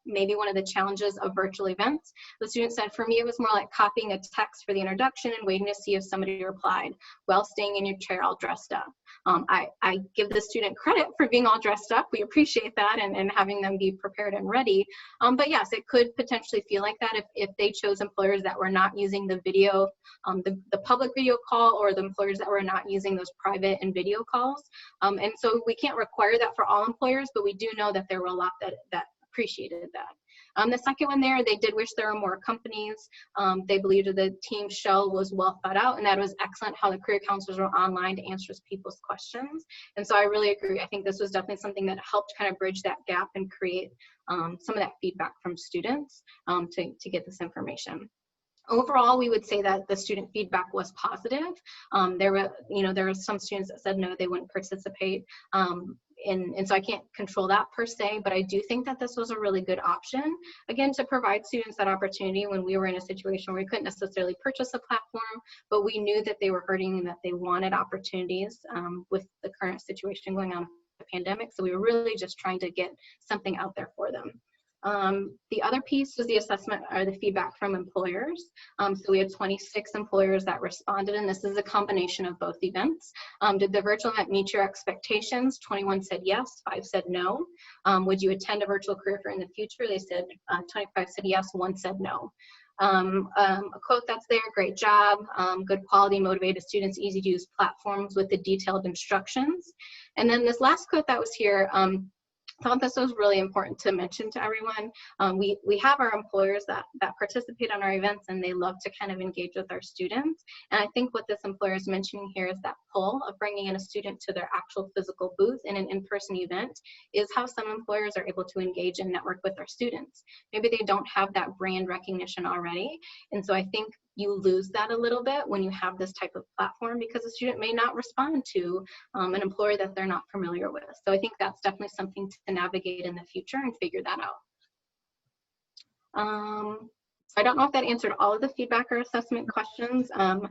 maybe one of the challenges of virtual events. The student said, for me, it was more like copying a text for the introduction and waiting to see if somebody replied while staying in your chair all dressed up. I give the student credit for being all dressed up. We appreciate that and having them be prepared and ready. But yes, it could potentially feel like that if they chose employers that were not using the video, the public video call, or the employers that were not using those private and video calls. And so we can't require that for all employers, but we do know that there were a lot that appreciated that. The second one there, they did wish there were more companies. They believed that the team shell was well thought out, and that it was excellent how the career counselors were online to answer people's questions. And so I really agree. I think this was definitely something that helped kind of bridge that gap and create some of that feedback from students to get this information. Overall, we would say that the student feedback was positive. There were some students that said no, they wouldn't participate. And so I can't control that per se, but I do think that this was a really good option, again, to provide students that opportunity when we were in a situation where we couldn't necessarily purchase a platform, but we knew that they were hurting and that they wanted opportunities with the current situation going on with the pandemic. So we were really just trying to get something out there for them. The other piece was the assessment or the feedback from employers. So we had 26 employers that responded, and this is a combination of both events. Did the virtual event meet your expectations? 21 said yes, 5 said no. Would you attend a virtual career fair in the future? They said 25 said yes, 1 said no. A quote that's there, great job, good quality, motivated students, easy to use platforms with the detailed instructions. And then this last quote that was here, I thought this was really important to mention to everyone. We have our employers that participate on our events, and they love to kind of engage with our students. And I think what this employer is mentioning here is that pull of bringing in a student to their actual physical booth in an in-person event is how some employers are able to engage and network with their students. Maybe they don't have that brand recognition already. And so I think you lose that a little bit when you have this type of platform, because a student may not respond to an employer that they're not familiar with. So I think that's definitely something to navigate in the future and figure that out. I don't know if that answered all of the feedback or assessment questions. I'm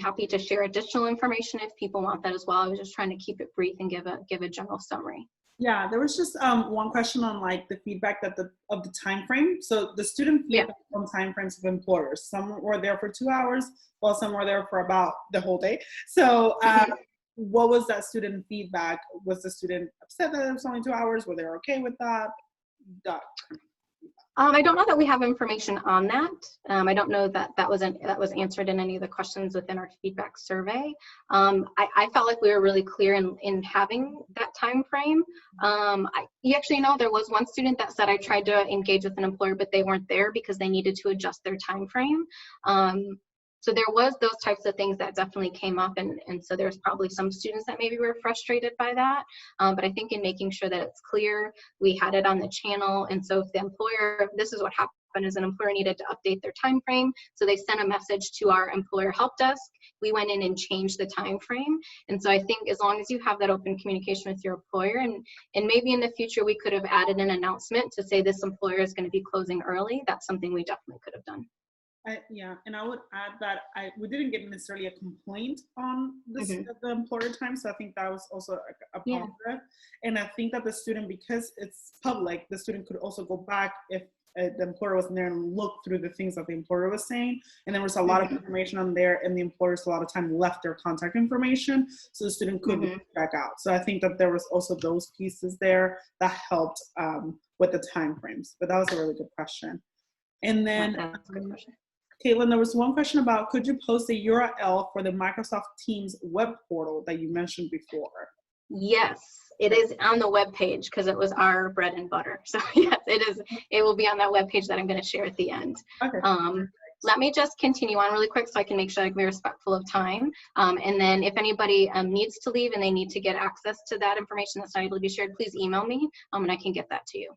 happy to share additional information if people want that as well. I was just trying to keep it brief and give a general summary. Yeah, there was just one question on like the feedback of the time frame. So the student feedback from time frames of employers. Some were there for 2 hours, while some were there for about the whole day. So what was that student feedback? Was the student upset that it was only 2 hours? Were they okay with that? I don't know that we have information on that. I don't know that that was answered in any of the questions within our feedback survey. I felt like we were really clear in having that time frame. You actually know there was one student that said I tried to engage with an employer, but they weren't there because they needed to adjust their time frame. So there was those types of things that definitely came up, and so there's probably some students that maybe were frustrated by that. But I think in making sure that it's clear, we had it on the channel, and so if the employer, this is what happened, is an employer needed to update their time frame, so they sent a message to our employer help desk. We went in and changed the time frame, and so I think as long as you have that open communication with your employer, and maybe in the future we could have added an announcement to say this employer is going to be closing early. That's something we definitely could have done. Yeah, and I would add that we didn't get necessarily a complaint on this, the employer time, so I think that was also a positive. And I think that the student, because it's public, the student could also go back if the employer wasn't there and look through the things that the employer was saying. And there was a lot of information on there, and the employers a lot of time left their contact information, so the student could back out. So I think that there was also those pieces there that helped with the time frames. But that was a really good question. And then Caitlin, there was one question about, could you post a URL for the Microsoft Teams web portal that you mentioned before? Yes, it is on the web page because it was our bread and butter. So yes, it is. It will be on that web page that I'm going to share at the end. Okay. Let me just continue on really quick so I can make sure I can be respectful of time. And then if anybody needs to leave and they need to get access to that information that's not able to be shared, please email me and I can get that to you.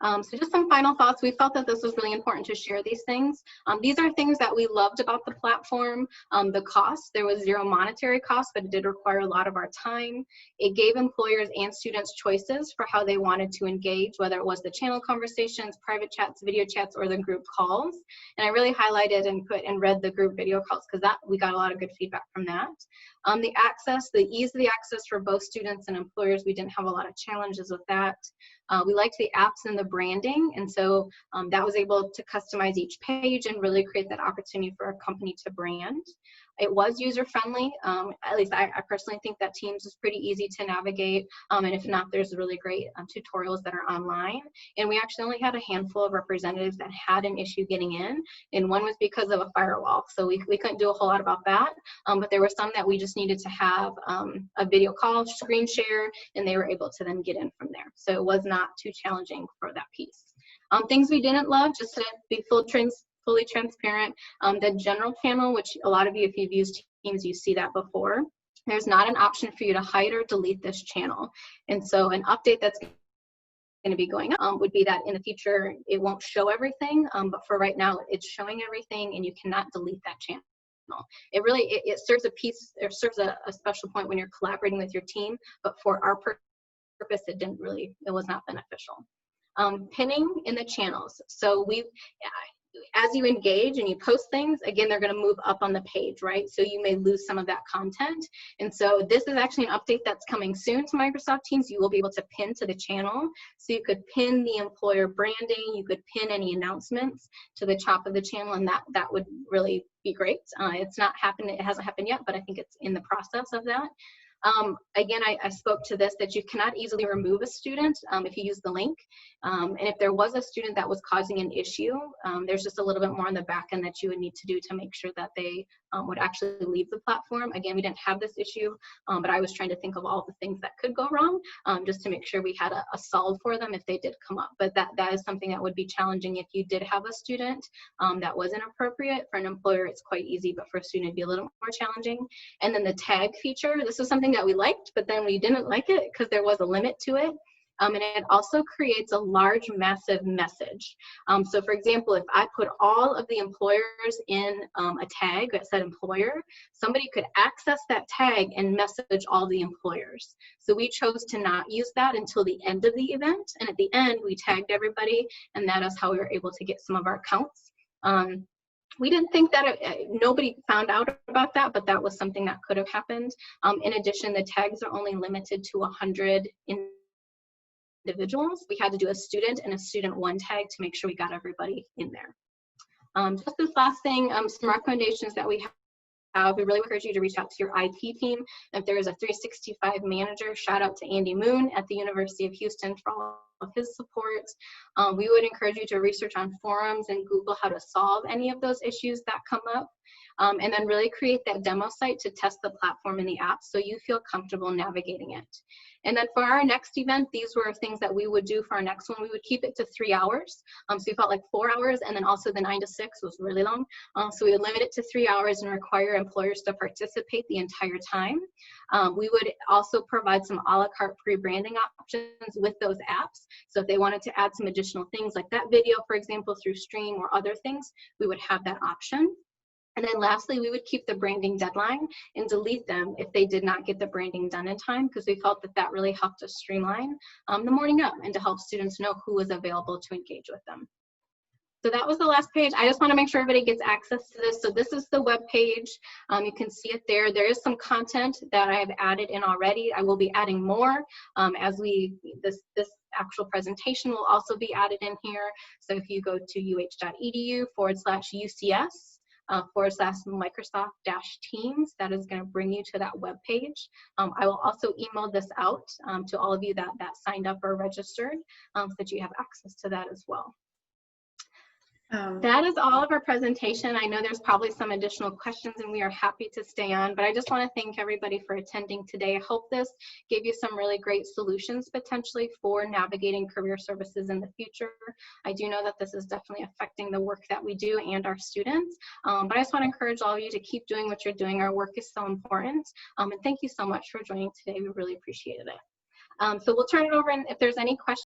So just some final thoughts. We felt that this was really important to share these things. These are things that we loved about the platform. The cost, there was zero monetary cost, but it did require a lot of our time. It gave employers and students choices for how they wanted to engage, whether it was the channel conversations, private chats, video chats, or the group calls. And I really highlighted and read the group video calls because we got a lot of good feedback from that. The access, the ease of the access for both students and employers, we didn't have a lot of challenges with that. We liked the apps and the branding, and so that was able to customize each page and really create that opportunity for a company to brand. It was user-friendly. At least I personally think that Teams is pretty easy to navigate, and if not, there's really great tutorials that are online. And we actually only had a handful of representatives that had an issue getting in, and one was because of a firewall, so we couldn't do a whole lot about that, but there were some that we just needed to have a video call, screen share, and they were able to then get in from there. So it was not too challenging for that piece. Things we didn't love, just to be fully transparent, the general channel, which a lot of you, if you've used Teams, you see that before. There's not an option for you to hide or delete this channel. And so an update that's going to be going on would be that in the future, it won't show everything, but for right now, it's showing everything and you cannot delete that channel. It really, it serves a piece, or serves a special point when you're collaborating with your team, but for our purpose, it was not beneficial. Pinning in the channels. So as you engage and you post things, again, they're going to move up on the page, right? So you may lose some of that content. And so this is actually an update that's coming soon to Microsoft Teams. You will be able to pin to the channel. So you could pin the employer branding, you could pin any announcements to the top of the channel, and that would really be great. It's not happened, it hasn't happened yet, but I think it's in the process of that. Again, I spoke to this, that you cannot easily remove a student if you use the link. And if there was a student that was causing an issue, there's just a little bit more on the back end that you would need to do to make sure that they would actually leave the platform. Again, we didn't have this issue, but I was trying to think of all the things that could go wrong just to make sure we had a solve for them if they did come up. But that is something that would be challenging if you did have a student that was inappropriate. For an employer, it's quite easy, but for a student, it'd be a little more challenging. And then the tag feature, this is something that we liked, but then we didn't like it because there was a limit to it. And it also creates a large, massive message. So for example, if I put all of the employers in a tag that said employer, somebody could access that tag and message all the employers. So we chose to not use that until the end of the event. And at the end, we tagged everybody, and that is how we were able to get some of our counts. We didn't think that nobody found out about that, but that was something that could have happened. In addition, the tags are only limited to 100 individuals. We had to do a student and a student one tag to make sure we got everybody in there. Just this last thing, some recommendations that we have. We really encourage you to reach out to your IT team. If there is a 365 manager, shout out to Andy Moon at the University of Houston for all of his support. We would encourage you to research on forums and Google how to solve any of those issues that come up. And then really create that demo site to test the platform and the app so you feel comfortable navigating it. And then for our next event, these were things that we would do for our next one. We would keep it to 3 hours. So we felt like 4 hours, and then also the 9 to 6 was really long. So we would limit it to 3 hours and require employers to participate the entire time. We would also provide some a la carte pre-branding options with those apps. So if they wanted to add some additional things like that video, for example, through Stream or other things, we would have that option. And then lastly, we would keep the branding deadline and delete them if they did not get the branding done in time, because we felt that that really helped us streamline the morning up and to help students know who was available to engage with them. So that was the last page. I just want to make sure everybody gets access to this. So this is the web page. You can see it there. There is some content that I have added in already. I will be adding more as this actual presentation will also be added in here. So if you go to uh.edu/UCS /Microsoft-Teams, that is going to bring you to that web page. I will also email this out to all of you that signed up or registered so that you have access to that as well. That is all of our presentation. I know there's probably some additional questions and we are happy to stay on, but I just want to thank everybody for attending today. I hope this gave you some really great solutions potentially for navigating career services in the future. I do know that this is definitely affecting the work that we do and our students, but I just want to encourage all of you to keep doing what you're doing. Our work is so important, and thank you so much for joining today. We really appreciated it. So we'll turn it over, and if there's any questions,